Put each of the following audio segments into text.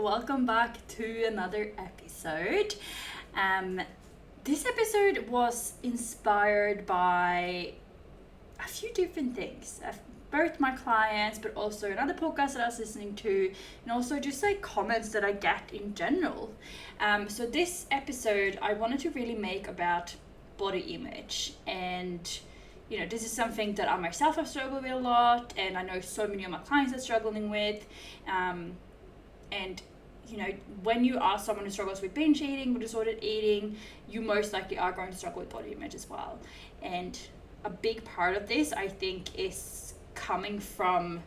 welcome back to another episode. This episode was inspired by a few different things. Both my clients, but also another podcast that I was listening to, and also just like comments that I get in general. So this episode I wanted to really make about body image, and this is something that I myself have struggled with a lot, and I know so many of my clients are struggling with. And when you are someone who struggles with binge eating or disordered eating, you most likely are going to struggle with body image as well. And a big part of this, I think, is coming from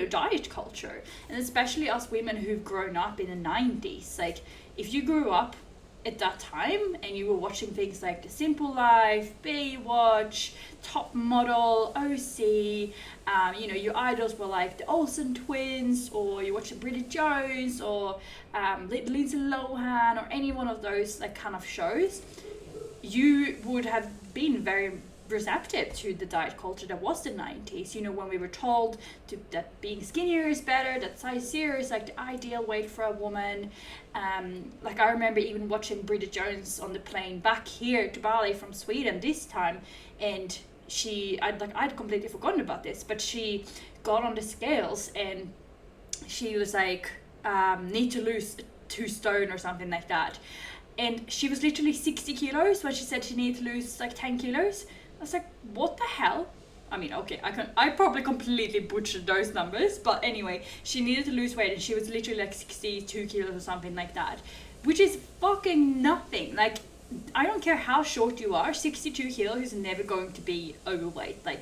diet culture, and especially us women who've grown up in the 90s. Like, if you grew up at that time and you were watching things like The Simple Life, Baywatch, Top Model, OC, your idols were like the Olsen twins, or you watched Bridget Jones, or Lindsay Lohan, or any one of those like kind of shows, you would have been very receptive to the diet culture that was the 90s, when we were told that being skinnier is better, that size 0 is like the ideal weight for a woman. Like, I remember even watching Bridget Jones on the plane back here to Bali from Sweden this time, and I'd completely forgotten about this, but she got on the scales and she was like, need to lose 2 stone or something like that, and she was literally 60 kilos when she said she needed to lose like 10 kilos. I was like, what the hell? I mean, okay, I probably completely butchered those numbers, but anyway, she needed to lose weight and she was literally like 62 kilos or something like that, which is fucking nothing. Like, I don't care how short you are, 62 kilos is never going to be overweight. Like,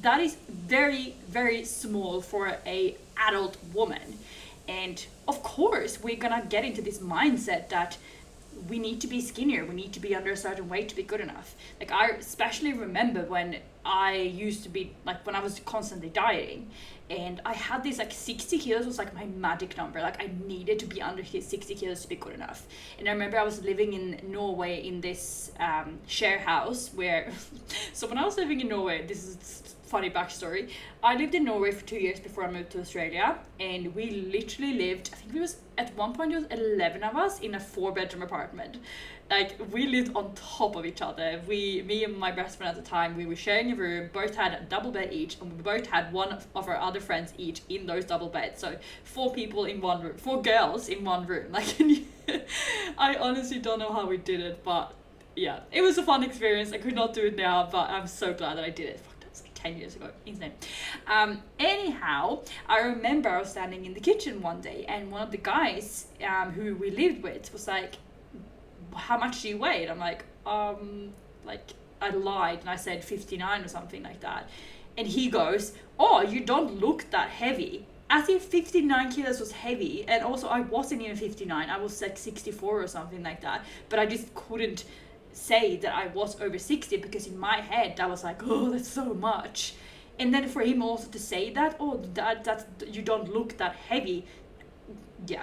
that is very, very small for a adult woman. And of course, we're gonna get into this mindset that we need to be skinnier, we need to be under a certain weight to be good enough. Like, I especially remember when I used to be, like, when I was constantly dieting, and I had this, like, 60 kilos was like my magic number. Like, I needed to be under 60 kilos to be good enough. And I remember I was living in Norway in this share house where so when I was living in Norway, this is funny backstory, I lived in Norway for 2 years before I moved to Australia, and we literally lived, I think it was, at one point it was 11 of us in a 4-bedroom apartment. Like, we lived on top of each other. Me and my best friend at the time, we were sharing a room, both had a double bed each, and we both had one of our other friends each in those double beds. So 4 people in one room, 4 girls in one room. Like, I honestly don't know how we did it, but yeah, it was a fun experience. I could not do it now, but I'm so glad that I did it. 10 years ago, insane. Anyhow, I remember I was standing in the kitchen one day, and one of the guys who we lived with was like, how much do you weigh? And I'm like, I lied and I said 59 or something like that. And he goes, oh, you don't look that heavy. As if 59 kilos was heavy. And also, I wasn't even 59, I was like 64 or something like that, but I just couldn't say that I was over 60, because in my head I was like, oh, that's so much. And then for him also to say that, oh, that you don't look that heavy, yeah,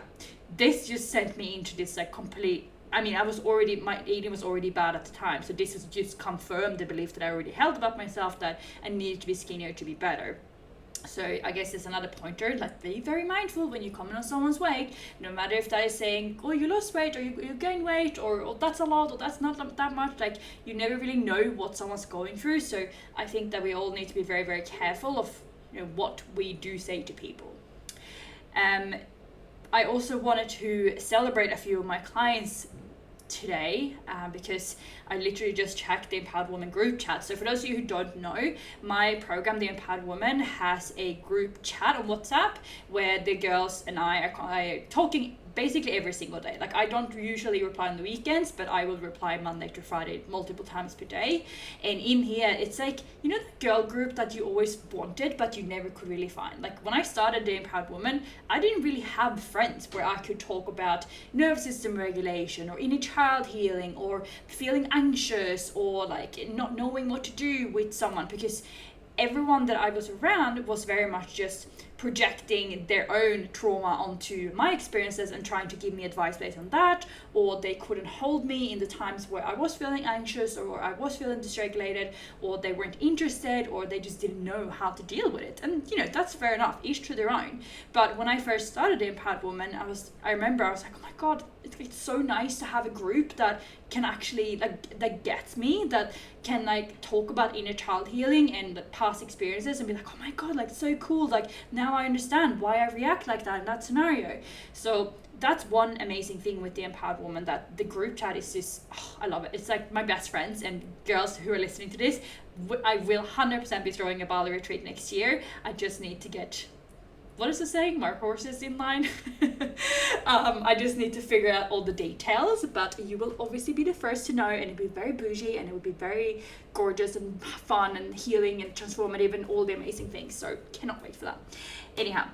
this just sent me into this like complete, I mean, my eating was already bad at the time, so this has just confirmed the belief that I already held about myself, that I needed to be skinnier to be better. So I guess it's another pointer, like, be very mindful when you comment on someone's weight, no matter if that is saying, oh, you lost weight, or you gained weight, or oh, that's a lot, or that's not that much. Like, you never really know what someone's going through. So I think that we all need to be very, very careful of what we do say to people. I also wanted to celebrate a few of my clients today, because I literally just checked the Empowered Woman group chat. So for those of you who don't know, my program, The Empowered Woman, has a group chat on WhatsApp where the girls and I are talking basically every single day. Like, I don't usually reply on the weekends, but I will reply Monday to Friday multiple times per day. And in here, it's like, the girl group that you always wanted, but you never could really find. Like, when I started The Empowered Woman, I didn't really have friends where I could talk about nervous system regulation, or inner child healing, or feeling anxious, or like not knowing what to do with someone, because everyone that I was around was very much just projecting their own trauma onto my experiences and trying to give me advice based on that, or they couldn't hold me in the times where I was feeling anxious or I was feeling dysregulated, or they weren't interested, or they just didn't know how to deal with it. And that's fair enough, each to their own. But when I first started the Empowered Woman, I remember I was like, oh my god, it's so nice to have a group that can actually that gets me, that can talk about inner child healing and past experiences and be like, oh my god, so cool, now I understand why I react like that in that scenario. So that's one amazing thing with the Empowered Woman, that the group chat is just, I love it. It's like my best friends, and girls who are listening to this, I will 100% be throwing a Bali retreat next year. I just need to get, what is the saying? My horses in line. I just need to figure out all the details, but you will obviously be the first to know, and it'll be very bougie, and it will be very gorgeous and fun and healing and transformative and all the amazing things. So cannot wait for that. Anyhow,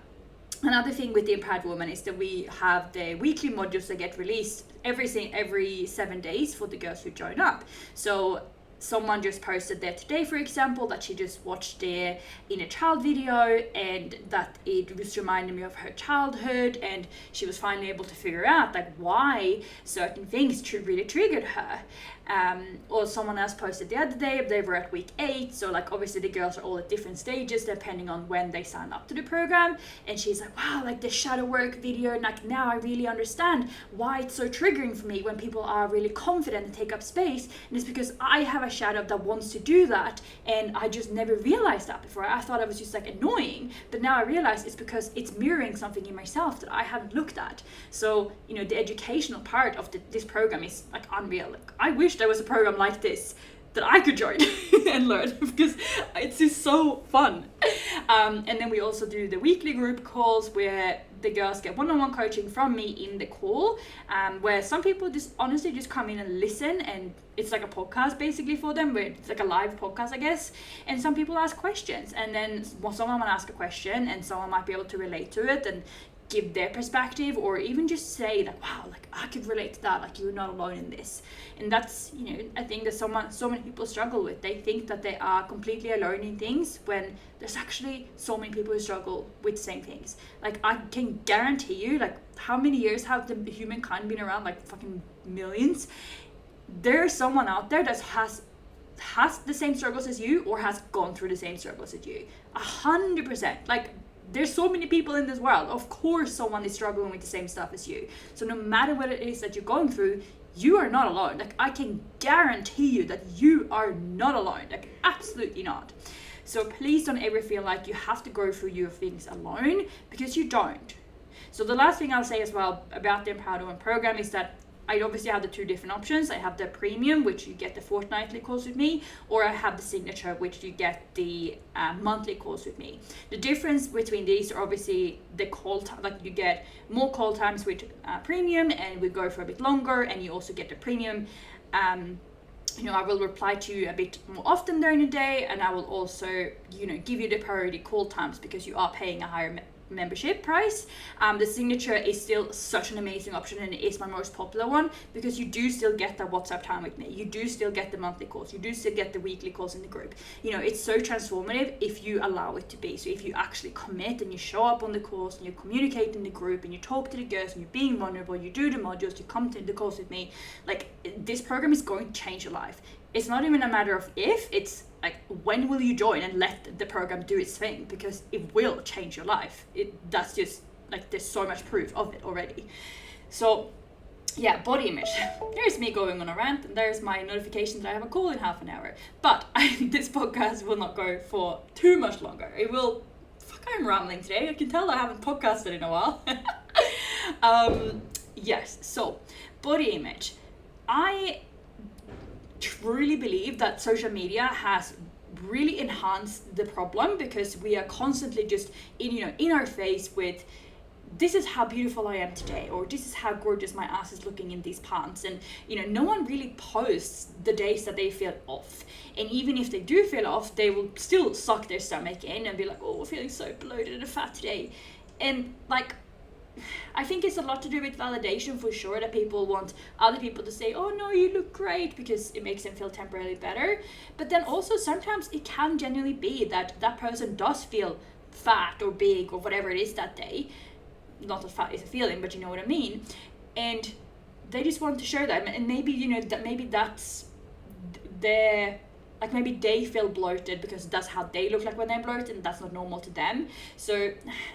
another thing with the Empowered Woman is that we have the weekly modules that get released every 7 days for the girls who join up. So someone just posted there today, for example, that she just watched their inner child video and that it was reminding me of her childhood, and she was finally able to figure out why certain things really triggered her. Or someone else posted the other day, they were at week 8, so obviously the girls are all at different stages depending on when they sign up to the program, and she's like, wow, the shadow work video, and now I really understand why it's so triggering for me when people are really confident and take up space, and it's because I have a shadow that wants to do that, and I just never realized that before. I thought I was just annoying, but now I realize it's because it's mirroring something in myself that I haven't looked at. So the educational part of this program is unreal. I wish there was a program like this that I could join and learn, because it's just so fun. And then we also do the weekly group calls where the girls get one-on-one coaching from me in the call, where some people just honestly just come in and listen, and it's like a podcast basically for them, where it's like a live podcast, I guess. And some people ask questions, and then someone might ask a question and someone might be able to relate to it and give their perspective, or even just say wow, I could relate to that, you're not alone in this. And that's I think that so many people struggle with. They think that they are completely alone in things, when there's actually so many people who struggle with the same things. I can guarantee you, how many years have the humankind been around? Fucking millions. There's someone out there that has the same struggles as you, or has gone through the same struggles as you. 100%. There's so many people in this world. Of course someone is struggling with the same stuff as you. So no matter what it is that you're going through, you are not alone. I can guarantee you that you are not alone. Absolutely not. So please don't ever feel like you have to go through your things alone, because you don't. So the last thing I'll say as well about the Empowered Woman program is that I obviously have the two different options. I have the premium, which you get the fortnightly calls with me, or I have the signature, which you get the monthly calls with me. The difference between these are obviously the call time. You get more call times with premium, and we go for a bit longer, and you also get the premium. I will reply to you a bit more often during the day, and I will also, give you the priority call times because you are paying a higher membership price. The signature is still such an amazing option, and it is my most popular one, because you do still get that WhatsApp time with me. You do still get the monthly calls. You do still get the weekly calls in the group. It's so transformative if you allow it to be. So if you actually commit and you show up on the calls and you communicate in the group and you talk to the girls and you're being vulnerable, you do the modules, you come to the calls with me, this program is going to change your life. It's not even a matter of if, it's when will you join and let the program do its thing, because it will change your life. That's just there's so much proof of it already. So yeah, body image. There's me going on a rant, and there's my notification that I have a call in half an hour. But this podcast will not go for too much longer. It will. I'm rambling today. I can tell I haven't podcasted in a while. Yes. So body image. I truly believe that social media has really enhanced the problem, because we are constantly just in our face with, this is how beautiful I am today, or this is how gorgeous my ass is looking in these pants. And no one really posts the days that they feel off, and even if they do feel off, they will still suck their stomach in and be like, oh, we're feeling so bloated and fat today. And I think it's a lot to do with validation, for sure, that people want other people to say, oh no, you look great, because it makes them feel temporarily better. But then also sometimes it can genuinely be that that person does feel fat or big or whatever it is that day. Not that fat is a feeling, but you know what I mean. And they just want to share that, and maybe, you know, that maybe that's their, like, maybe they feel bloated because that's how they look like when they're bloated, and that's not normal to them. So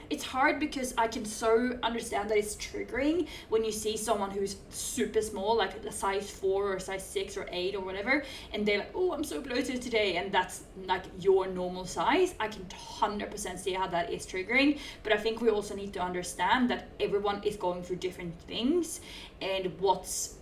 it's hard, because I can so understand that it's triggering when you see someone who's super small, like a size 4 or size 6 or 8 or whatever, and they're like, oh, I'm so bloated today, and that's like your normal size. I can 100% see how that is triggering, but I think we also need to understand that everyone is going through different things, and what's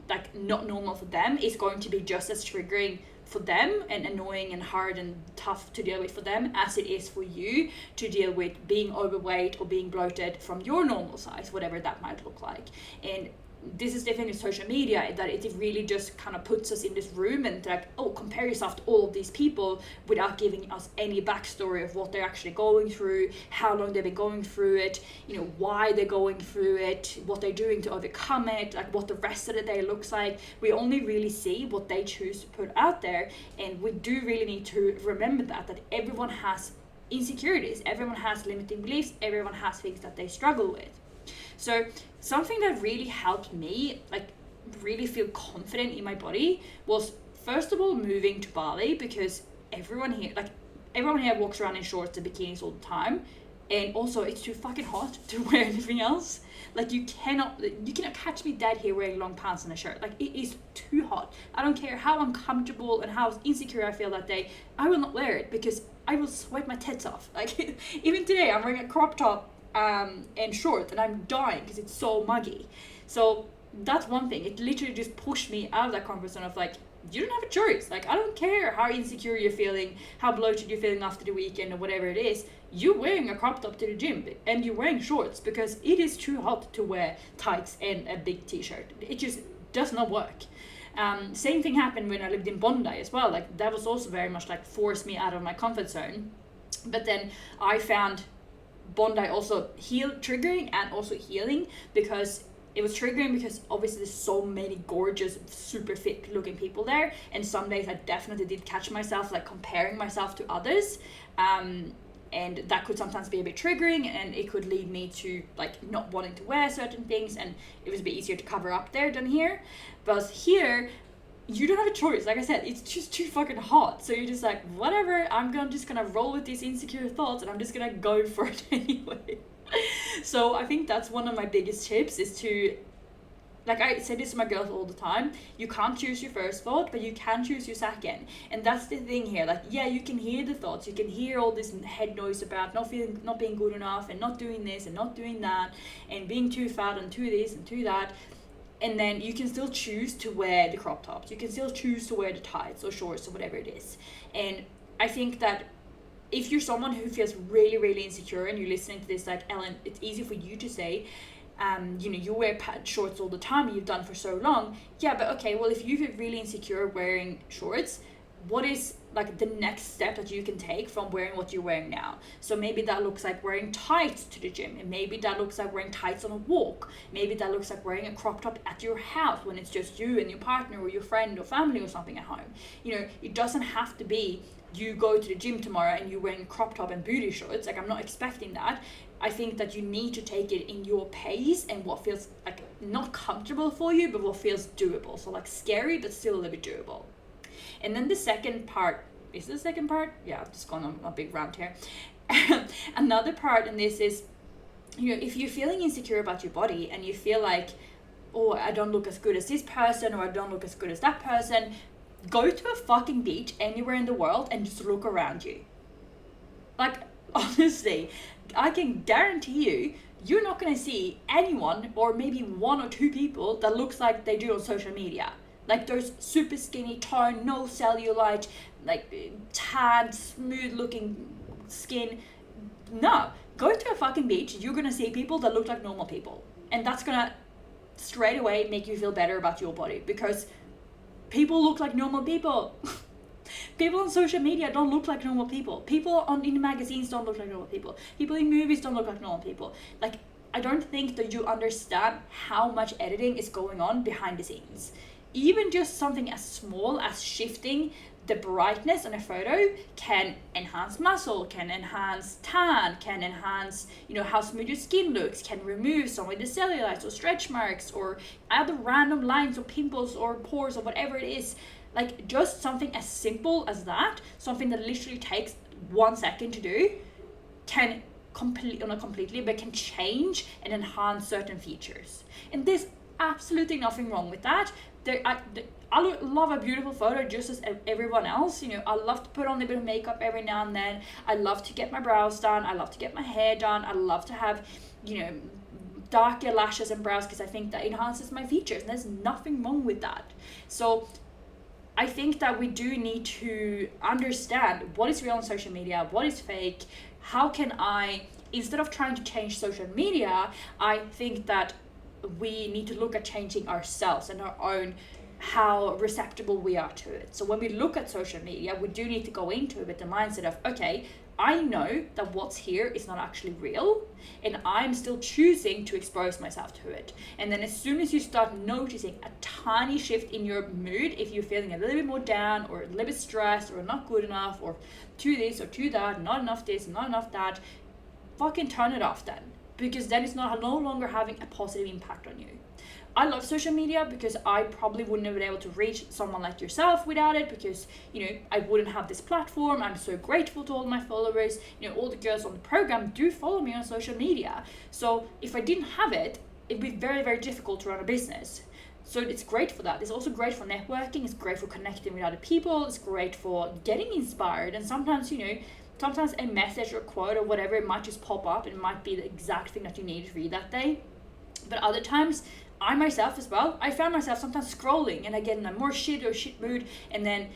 like not normal for them is going to be just as triggering for them and annoying and hard and tough to deal with for them as it is for you to deal with being overweight or being bloated from your normal size, whatever that might look like. And this is different in social media, that it really just kind of puts us in this room and like, oh, compare yourself to all of these people without giving us any backstory of what they're actually going through, how long they've been going through it, you know, why they're going through it, what they're doing to overcome it, like what the rest of the day looks like. We only really see what they choose to put out there, and we do really need to remember that everyone has insecurities, everyone has limiting beliefs, everyone has things that they struggle with. So something that really helped me, like, really feel confident in my body was, first of all, moving to Bali, because everyone here walks around in shorts and bikinis all the time, and also it's too fucking hot to wear anything else. Like, you cannot catch me dead here wearing long pants and a shirt. Like, it is too hot. I don't care how uncomfortable and how insecure I feel that day, I will not wear it, because I will sweat my tits off. Like, even today I'm wearing a crop top and short, and I'm dying because it's so muggy. So that's one thing. It literally just pushed me out of that comfort zone of like, you don't have a choice. Like, I don't care how insecure you're feeling, how bloated you're feeling after the weekend or whatever it is. You're wearing a crop top to the gym, and you're wearing shorts because it is too hot to wear tights and a big t-shirt. It just does not work. Same thing happened when I lived in Bondi as well. Like, that was also very much like forced me out of my comfort zone. But then I found Bondi also triggering and also healing, because it was triggering because obviously there's so many gorgeous, super fit looking people there, and some days I definitely did catch myself like comparing myself to others, and that could sometimes be a bit triggering, and it could lead me to like not wanting to wear certain things, and it was a bit easier to cover up there than here. But here you don't have a choice. Like I said, it's just too fucking hot. So you're just like, whatever, I'm just gonna roll with these insecure thoughts, and I'm just gonna go for it anyway. So I think that's one of my biggest tips, is to, like I say this to my girls all the time, you can't choose your first thought, but you can choose your second. And that's the thing here. Like, yeah, you can hear the thoughts, you can hear all this head noise about not being good enough, and not doing this and not doing that, and being too fat and too this and too that. And then you can still choose to wear the crop tops. You can still choose to wear the tights or shorts or whatever it is. And I think that if you're someone who feels really, really insecure, and you're listening to this, like, Ellen, it's easy for you to say, you know, you wear shorts all the time, you've done for so long. Yeah, but okay, well, if you feel really insecure wearing shorts, what is like the next step that you can take from wearing what you're wearing now? So maybe that looks like wearing tights to the gym, and maybe that looks like wearing tights on a walk. Maybe that looks like wearing a crop top at your house when it's just you and your partner or your friend or family or something at home. You know, it doesn't have to be you go to the gym tomorrow and you're wearing a crop top and booty shorts. Like, I'm not expecting that. I think that you need to take it in your pace and what feels like not comfortable for you, but what feels doable. So like scary, but still a little bit doable. And then the second part, is the second part? Yeah, I've just gone on a big rant here. Another part in this is, you know, if you're feeling insecure about your body and you feel like, oh, I don't look as good as this person, or I don't look as good as that person, go to a fucking beach anywhere in the world and just look around you. Like, honestly, I can guarantee you, you're not going to see anyone, or maybe one or two people, that looks like they do on social media. Like those super skinny, toned, no cellulite, like tan, smooth looking skin. No, go to a fucking beach, you're gonna see people that look like normal people. And that's gonna straight away make you feel better about your body, because people look like normal people. People on social media don't look like normal people. People in the magazines don't look like normal people. People in movies don't look like normal people. Like, I don't think that you understand how much editing is going on behind the scenes. even just something as small as shifting the brightness on a photo can enhance muscle, can enhance tan, can enhance, how smooth your skin looks, can remove some of the cellulites or stretch marks or other random lines or pimples or pores or whatever it is. Like, just something as simple as that, something that literally takes 1 second to do, can not completely, but can change and enhance certain features. And there's absolutely nothing wrong with that. I love a beautiful photo just as everyone else. I love to put on a bit of makeup every now and then. I love to get my brows done. I love to get my hair done. I love to have, darker lashes and brows because I think that enhances my features. And there's nothing wrong with that. So I think that we do need to understand what is real on social media, what is fake, how can I, instead of trying to change social media, I think that we need to look at changing ourselves and our own, how receptive we are to it. So when we look at social media, we do need to go into it with the mindset of, okay, I know that what's here is not actually real, and I'm still choosing to expose myself to it. And then as soon as you start noticing a tiny shift in your mood, if you're feeling a little bit more down or a little bit stressed or not good enough or to this or to that, not enough this, not enough that, fucking turn it off then. Because then it's no longer having a positive impact on you. I love social media because I probably wouldn't have been able to reach someone like yourself without it, because, I wouldn't have this platform. I'm so grateful to all my followers. All the girls on the program do follow me on social media. So if I didn't have it, it'd be very, very difficult to run a business. So it's great for that. It's also great for networking. It's great for connecting with other people. It's great for getting inspired. And sometimes, sometimes a message or quote or whatever, it might just pop up and it might be the exact thing that you need to read that day. But other times, I myself as well, I found myself sometimes scrolling and I get in a more shit mood, and then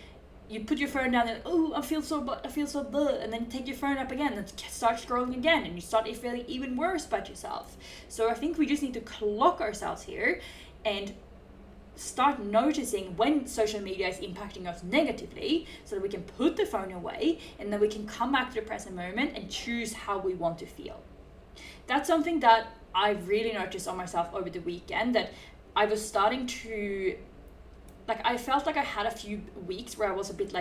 you put your phone down and, oh, I feel so blah, and then take your phone up again and start scrolling again, and you start feeling even worse about yourself. So I think we just need to clock ourselves here and start noticing when social media is impacting us negatively, so that we can put the phone away and then we can come back to the present moment and choose how we want to feel. That's something that I really noticed on myself over the weekend, that I was starting to, I felt like I had a few weeks where I was a bit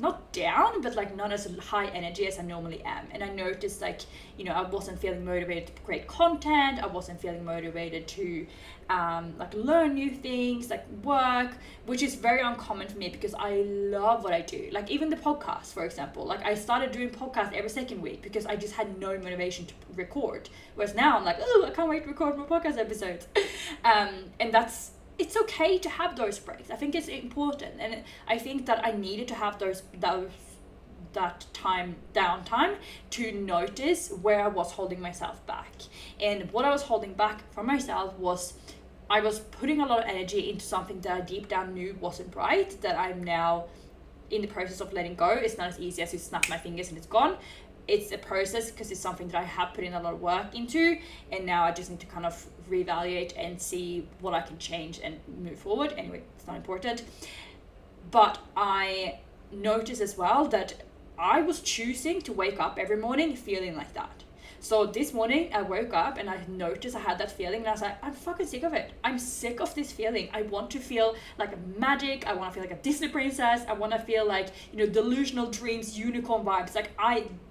not down, but not as high energy as I normally am. And I noticed I wasn't feeling motivated to create content. I wasn't feeling motivated to learn new things, work, which is very uncommon for me because I love what I do. Even the podcast, for example, I started doing podcasts every second week because I just had no motivation to record. Whereas now I'm oh, I can't wait to record more podcast episodes. And it's okay to have those breaks. I think it's important, and I think that I needed to have that downtime to notice where I was holding myself back. And what I was holding back from myself was I was putting a lot of energy into something that I deep down knew wasn't right, that I'm now in the process of letting go. It's not as easy as you snap my fingers and it's gone. It's a process because it's something that I have put in a lot of work into, and now I just need to kind of reevaluate and see what I can change and move forward. Anyway, it's not important. But I noticed as well that I was choosing to wake up every morning feeling like that. So this morning I woke up and I noticed I had that feeling, and I was like, I'm fucking sick of it. I'm sick of this feeling. I want to feel like a magic. I want to feel like a Disney princess. I want to feel like, delusional dreams, unicorn vibes.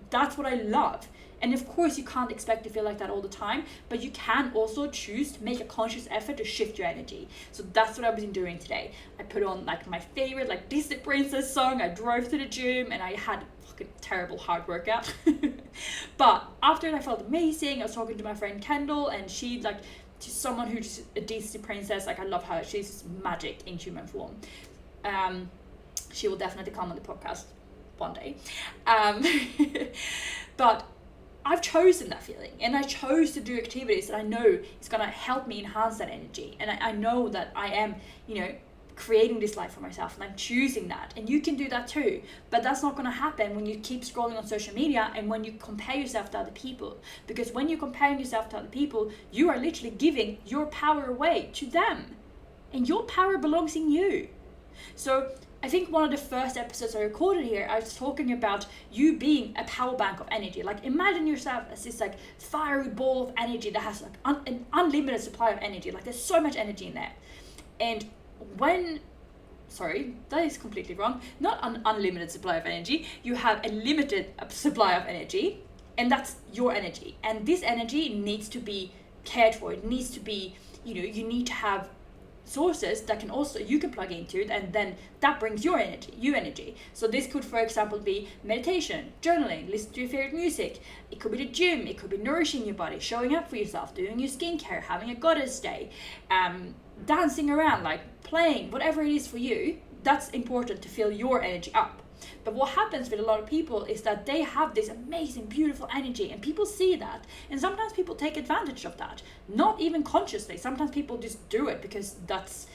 That's what I love. And of course you can't expect to feel like that all the time, but you can also choose to make a conscious effort to shift your energy. So that's what I've been doing today. I put on my favorite Disney princess song. I drove to the gym and I had a fucking terrible hard workout. But after I felt amazing. I was talking to my friend Kendall, and she's she's someone who's a Disney princess. I love her. She's magic in human form. She will definitely come on the podcast one day. But I've chosen that feeling, and I chose to do activities that I know is going to help me enhance that energy. And I know that I am, creating this life for myself, and I'm choosing that. And you can do that too. But that's not going to happen when you keep scrolling on social media and when you compare yourself to other people. Because when you're comparing yourself to other people, you are literally giving your power away to them. And your power belongs in you. So I think one of the first episodes I recorded here, I was talking about you being a power bank of energy. Imagine yourself as this fiery ball of energy that has an unlimited supply of energy. There's so much energy in there. And that is completely wrong. Not an unlimited supply of energy. You have a limited supply of energy, and that's your energy. And this energy needs to be cared for. It needs to be, you need to have sources that you can plug into, and then that brings you energy. So this could, for example, be meditation, journaling, listen to your favorite music. It could be the gym, it could be nourishing your body, showing up for yourself, doing your skincare, having a goddess day, dancing around, like playing, whatever it is for you. That's important to fill your energy up. But what happens with a lot of people is that they have this amazing, beautiful energy, and people see that. And sometimes people take advantage of that, not even consciously. Sometimes people just do it because that's,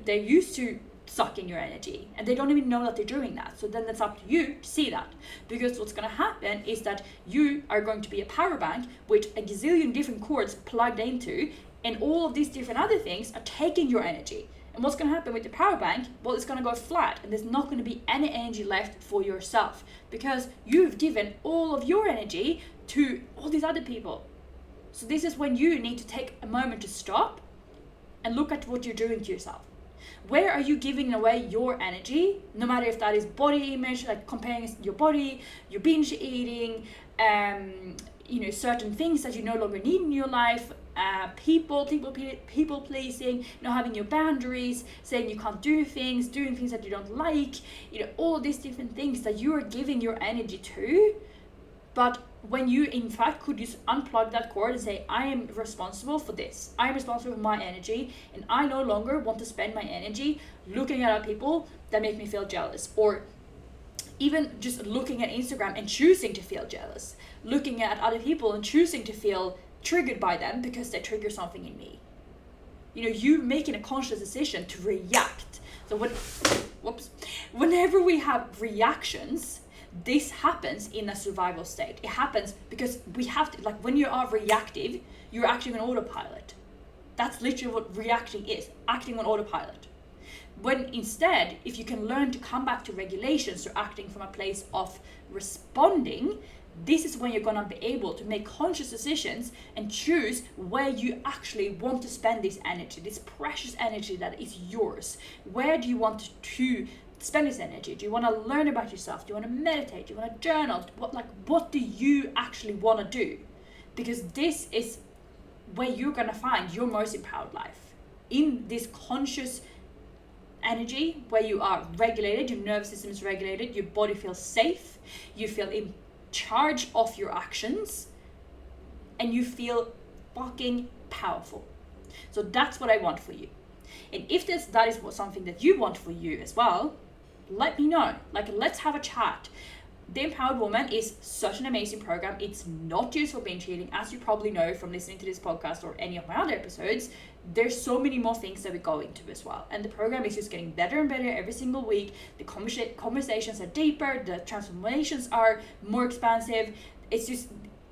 they're used to sucking your energy, and they don't even know that they're doing that. So then it's up to you to see that. Because what's going to happen is that you are going to be a power bank with a gazillion different cords plugged into, and all of these different other things are taking your energy. And what's going to happen with the power bank? Well, it's going to go flat, and there's not going to be any energy left for yourself, because you've given all of your energy to all these other people. So this is when you need to take a moment to stop and look at what you're doing to yourself. Where are you giving away your energy? No matter if that is body image, like comparing your body, your binge eating, certain things that you no longer need in your life, people pleasing, having your boundaries, saying you can't do things, doing things that you don't like, all these different things that you are giving your energy to. But when you in fact could just unplug that cord and say, I am responsible for this, I am responsible for my energy, and I no longer want to spend my energy looking at other people that make me feel jealous, or even just looking at Instagram and choosing to feel jealous, looking at other people and choosing to feel triggered by them because they trigger something in me. You making a conscious decision to react. So whenever we have reactions, this happens in a survival state. It happens because we have to, like when you are reactive, you're acting on autopilot. That's literally what reacting is, acting on autopilot. When instead, if you can learn to come back to regulation, so acting from a place of responding, this is when you're going to be able to make conscious decisions and choose where you actually want to spend this energy, this precious energy that is yours. Where do you want to spend this energy? Do you want to learn about yourself? Do you want to meditate? Do you want to journal? What do you actually want to do? Because this is where you're going to find your most empowered life. In this conscious energy where you are regulated, your nervous system is regulated, your body feels safe, you feel in charge of your actions, and you feel fucking powerful. So that's what I want for you. And if that is something that you want for you as well, let me know. Let's have a chat. The Empowered Woman is such an amazing program. It's not just for binge eating, as you probably know from listening to this podcast or any of my other episodes. There's so many more things that we go into as well. And the program is just getting better and better every single week. The conversations are deeper, the transformations are more expansive. It's just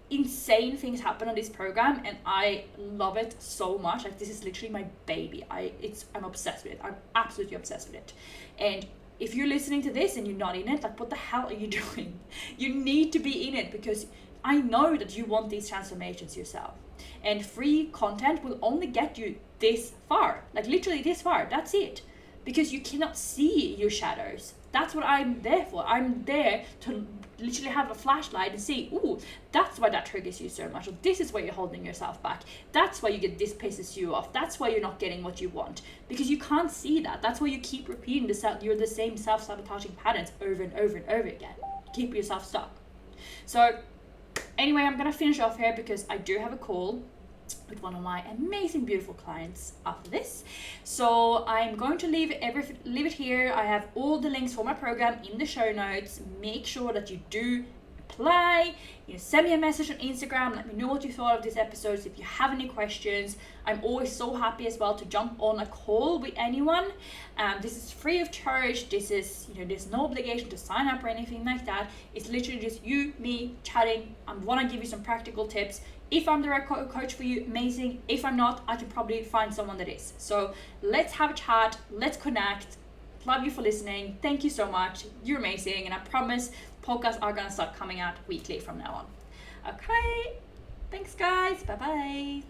insane things happen on this program, and I love it so much. This is literally my baby. I'm obsessed with it. I'm absolutely obsessed with it. And if you're listening to this and you're not in it, what the hell are you doing? You need to be in it, because I know that you want these transformations yourself. And free content will only get you this far, literally this far. That's it. Because you cannot see your shadows. That's what I'm there for. I'm there to literally have a flashlight and see, that's why that triggers you so much. Or this is why you're holding yourself back. That's why this pisses you off. That's why you're not getting what you want. Because you can't see that. That's why you keep repeating the same self-sabotaging patterns over and over and over again. Keep yourself stuck. So anyway, I'm going to finish off here because I do have a call with one of my amazing, beautiful clients after this. So I'm going to leave it here. I have all the links for my program in the show notes. Make sure that you do apply. Send me a message on Instagram. Let me know what you thought of this episode. If you have any questions, I'm always so happy as well to jump on a call with anyone. This is free of charge. This is, there's no obligation to sign up or anything like that. It's literally just you, me, chatting. I want to give you some practical tips. If I'm the right coach for you, amazing. If I'm not, I can probably find someone that is. So let's have a chat. Let's connect. Love you for listening. Thank you so much. You're amazing. And I promise podcasts are going to start coming out weekly from now on. Okay. Thanks, guys. Bye-bye.